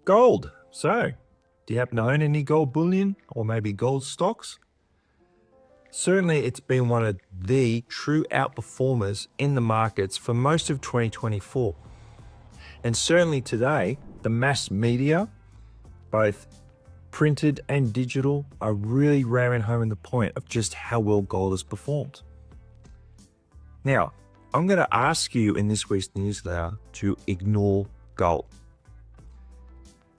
Gold. So, do you happen to own any gold bullion or maybe gold stocks? Certainly, it's been one of the true outperformers in the markets for most of 2024. And certainly today, the mass media, both printed and digital, are really ramming home the point of just how well gold has performed. Now, I'm going to ask you in this week's newsletter to ignore gold.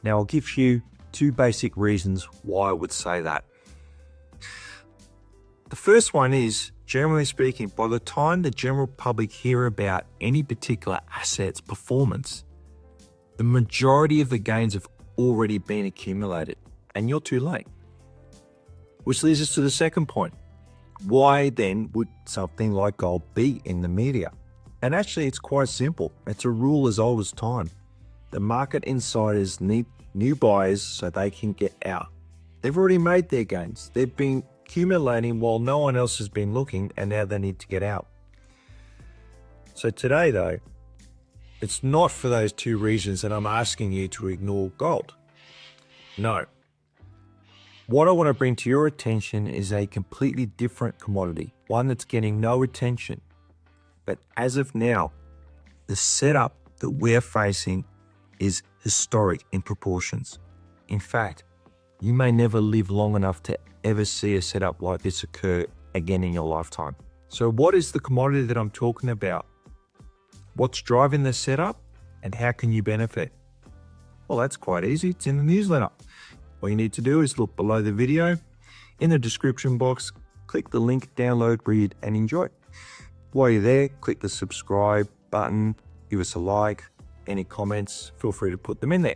Now, I'll give you two basic reasons why I would say that. The first one is, generally speaking, by the time the general public hear about any particular asset's performance, the majority of the gains have already been accumulated, and you're too late. Which leads us to the second point. Why then would something like gold be in the media? And actually, it's quite simple. It's a rule as old as time. The market insiders need new buyers so they can get out. They've already made their gains. They've been accumulating while no one else has been looking, and now they need to get out. So today, though, it's not for those two reasons that I'm asking you to ignore gold. No. What I want to bring to your attention is a completely different commodity, one that's getting no attention. But as of now, the setup that we're facing is historic in proportions. In fact, you may never live long enough to ever see a setup like this occur again in your lifetime. So what is the commodity that I'm talking about? What's driving the setup, and how can you benefit? Well, that's quite easy. It's in the newsletter. All you need to do is look below the video. In the description box, click the link, download, read, and enjoy. While you're there, click the subscribe button, give us a like. Any comments, feel free to put them in there.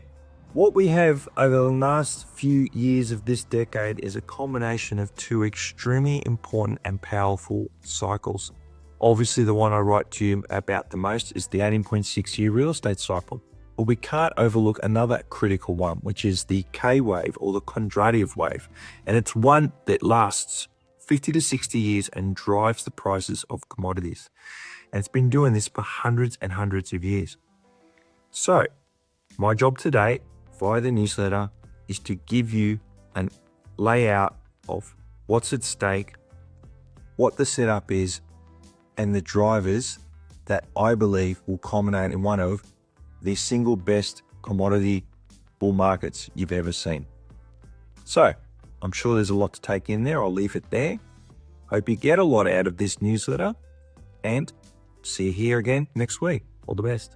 What we have over the last few years of this decade is a combination of two extremely important and powerful cycles. Obviously, the one I write to you about the most is the 18.6-year real estate cycle. But we can't overlook another critical one, which is the K wave or the Kondratiev wave. And it's one that lasts 50 to 60 years and drives the prices of commodities. And it's been doing this for hundreds and hundreds of years. So, my job today via the newsletter is to give you a layout of what's at stake, what the setup is, and the drivers that I believe will culminate in one of the single best commodity bull markets you've ever seen. So, I'm sure there's a lot to take in there. I'll leave it there. Hope you get a lot out of this newsletter, and see you here again next week. All the best.